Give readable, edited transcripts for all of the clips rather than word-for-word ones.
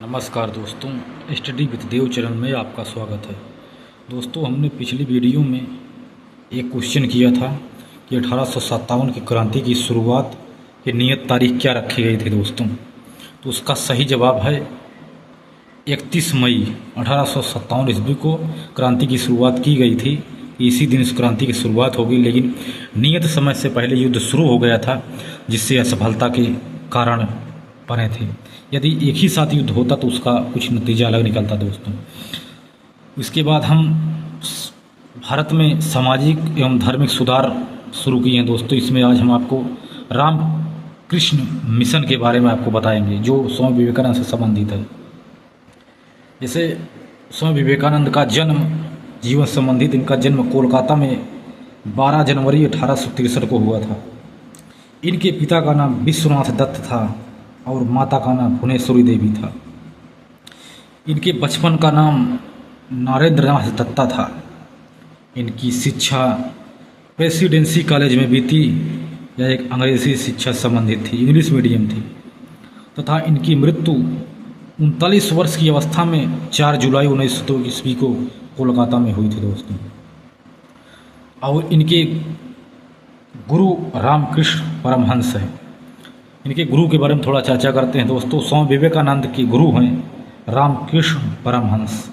नमस्कार दोस्तों, study with देव चरण में आपका स्वागत है। दोस्तों, हमने पिछली वीडियो में एक क्वेश्चन किया था कि 1857 की क्रांति की शुरुआत की नियत तारीख क्या रखी गई थी दोस्तों। तो उसका सही जवाब है 31 मई 1857 ईस्वी को क्रांति की शुरुआत की गई थी। इसी दिन इस क्रांति की शुरुआत होगी, लेकिन नियत समय से पहले युद्ध शुरू हो गया था, जिससे असफलता के कारण बने थे। यदि एक ही साथ युद्ध होता तो उसका कुछ नतीजा अलग निकलता दोस्तों। इसके बाद हम भारत में सामाजिक एवं धार्मिक सुधार शुरू किए हैं दोस्तों। इसमें आज हम आपको राम कृष्ण मिशन के बारे में आपको बताएंगे, जो स्वामी विवेकानंद से संबंधित है। जैसे स्वामी विवेकानंद का जन्म, जीवन संबंधित इनका जन्म कोलकाता में 12 जनवरी 1863 को हुआ था। इनके पिता का नाम विश्वनाथ दत्त था और माता का नाम भुवनेश्वरी देवी था। इनके बचपन का नाम नरेंद्रनाथ दत्ता था। इनकी शिक्षा प्रेसिडेंसी कॉलेज में बीती। यह एक अंग्रेजी शिक्षा संबंधित थी, इंग्लिश मीडियम थी, तथा इनकी मृत्यु 39 वर्ष की अवस्था में 4 जुलाई 1902 ईस्वी को कोलकाता में हुई थी दोस्तों। और इनके गुरु रामकृष्ण परमहंस हैं। इनके गुरु के बारे में थोड़ा चर्चा करते हैं दोस्तों। स्वामी विवेकानंद के गुरु हैं रामकृष्ण परमहंस।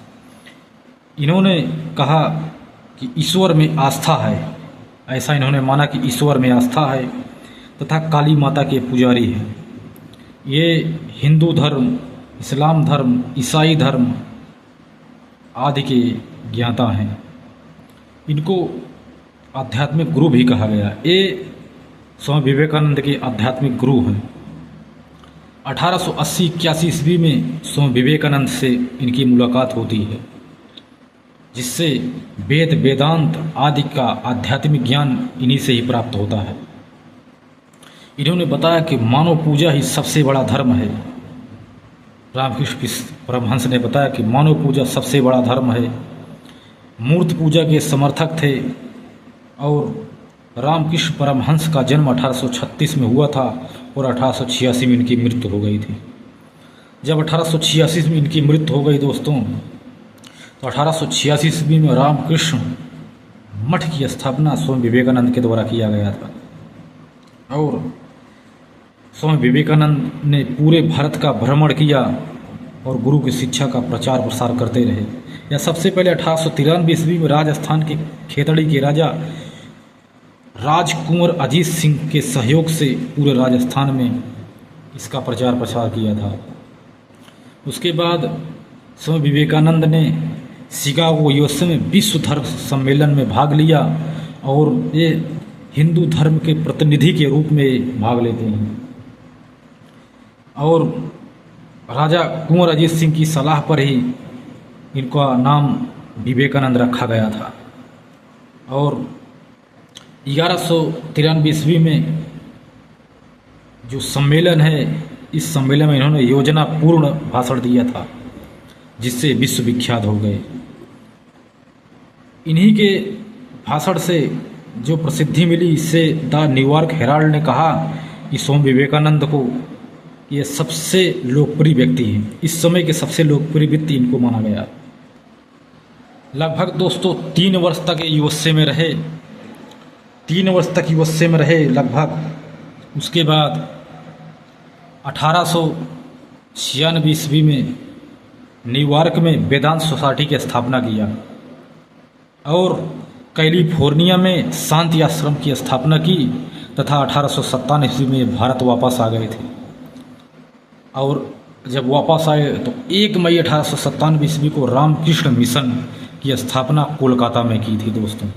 इन्होंने कहा कि ईश्वर में आस्था है, ऐसा इन्होंने माना कि ईश्वर में आस्था है, तथा काली माता के पुजारी हैं। ये हिंदू धर्म, इस्लाम धर्म, ईसाई धर्म आदि के ज्ञाता हैं। इनको आध्यात्मिक गुरु भी कहा गया। ये स्वामी विवेकानंद के आध्यात्मिक गुरु हैं। 1880-81 ईस्वी में स्वामी विवेकानंद से इनकी मुलाकात होती है, जिससे वेद वेदांत आदि का आध्यात्मिक ज्ञान इन्हीं से ही प्राप्त होता है। इन्होंने बताया कि मानव पूजा ही सबसे बड़ा धर्म है। रामकृष्ण परमहंस ने बताया कि मानव पूजा सबसे बड़ा धर्म है। मूर्ति पूजा के समर्थक थे। और रामकृष्ण परमहंस का जन्म 1836 में हुआ था और 1886 में इनकी मृत्यु हो गई थी। जब 1886 में इनकी मृत्यु हो गई दोस्तों, तो 1886 ईस्वी में रामकृष्ण मठ की स्थापना स्वामी विवेकानंद के द्वारा किया गया था। और स्वामी विवेकानंद ने पूरे भारत का भ्रमण किया और गुरु की शिक्षा का प्रचार प्रसार करते रहे। यह सबसे पहले 1893 ईस्वी में राजस्थान के खेतड़ी के राजा राजकुंवर अजीत सिंह के सहयोग से पूरे राजस्थान में इसका प्रचार प्रसार किया था। उसके बाद स्वामी विवेकानंद ने शिकागो यूएसए में विश्व धर्म सम्मेलन में भाग लिया और ये हिंदू धर्म के प्रतिनिधि के रूप में भाग लेते हैं। और राजा कुंवर अजीत सिंह की सलाह पर ही इनका नाम विवेकानंद रखा गया था। और 1193 ईस्वी में जो सम्मेलन है, इस सम्मेलन में इन्होंने योजना पूर्ण भाषण दिया था, जिससे विश्व विख्यात हो गए। इन्हीं के भाषण से जो प्रसिद्धि मिली, इससे द न्यूयॉर्क हेराल्ड ने कहा कि स्वामी विवेकानंद को ये सबसे लोकप्रिय व्यक्ति हैं। इस समय के सबसे लोकप्रिय व्यक्ति इनको माना गया। लगभग दोस्तों 3 वर्ष तक ये यूएसए में रहे। 3 वर्ष तक यूएसए में रहे लगभग। उसके बाद 1896 ईस्वी में न्यूयॉर्क में वेदांत सोसाइटी की स्थापना किया और कैलिफोर्निया में शांति आश्रम की स्थापना की, तथा 1857 ईस्वी में भारत वापस आ गए थे। और जब वापस आए तो 1 मई 1897 ईस्वी को रामकृष्ण मिशन की स्थापना कोलकाता में की थी दोस्तों।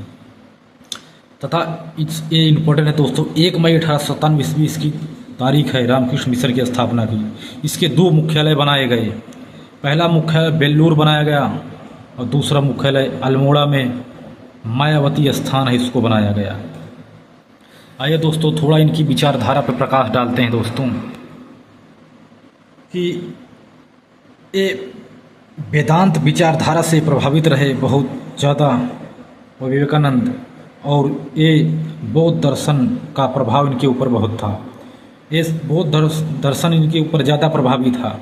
तथा ये इम्पोर्टेंट है दोस्तों, 1 मई 1897 ईस्वी इसकी तारीख है रामकृष्ण मिशन की स्थापना की। इसके 2 मुख्यालय बनाए गए। पहला मुख्यालय बेल्लूर बनाया गया और दूसरा मुख्यालय अल्मोड़ा में मायावती स्थान है, इसको बनाया गया। आइए दोस्तों, थोड़ा इनकी विचारधारा पर प्रकाश डालते हैं दोस्तों कि ये वेदांत विचारधारा से प्रभावित रहे बहुत ज़्यादा विवेकानंद, और ये बौद्ध दर्शन का प्रभाव इनके ऊपर बहुत था। ये बौद्ध दर्शन इनके ऊपर ज़्यादा प्रभावी था।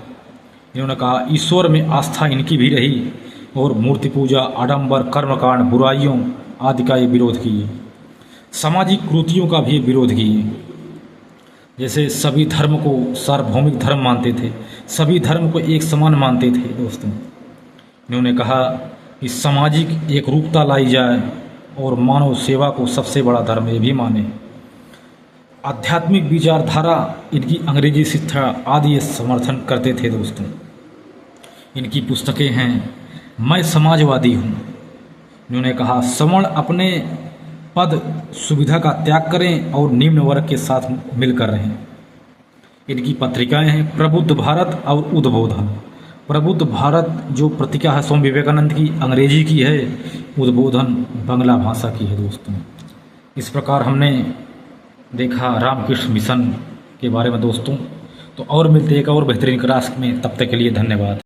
इन्होंने कहा ईश्वर में आस्था इनकी भी रही और मूर्ति पूजा, आडंबर, कर्मकांड, बुराइयों आदि का ये विरोध किए। सामाजिक कुरीतियों का भी विरोध किए। जैसे सभी धर्म को सार्वभौमिक धर्म मानते थे, सभी धर्म को एक समान मानते थे। दोस्तों, इन्होंने कहा कि सामाजिक एक रूपता लाई जाए और मानव सेवा को सबसे बड़ा धर्म ये भी माने। आध्यात्मिक विचारधारा इनकी अंग्रेजी शिक्षा आदि ये समर्थन करते थे। दोस्तों, इनकी पुस्तकें हैं मैं समाजवादी हूँ। इन्होंने कहा सवर्ण अपने पद सुविधा का त्याग करें और निम्न वर्ग के साथ मिलकर रहें। इनकी पत्रिकाएं हैं प्रबुद्ध भारत और उद्बोधन। प्रबुद्ध भारत जो पत्रिका है स्वामी विवेकानंद की, अंग्रेजी की है। उद्बोधन बांग्ला भाषा की है। दोस्तों, इस प्रकार हमने देखा रामकृष्ण मिशन के बारे में। दोस्तों, तो और मिलते एक और बेहतरीन क्लास में, तब तक के लिए धन्यवाद।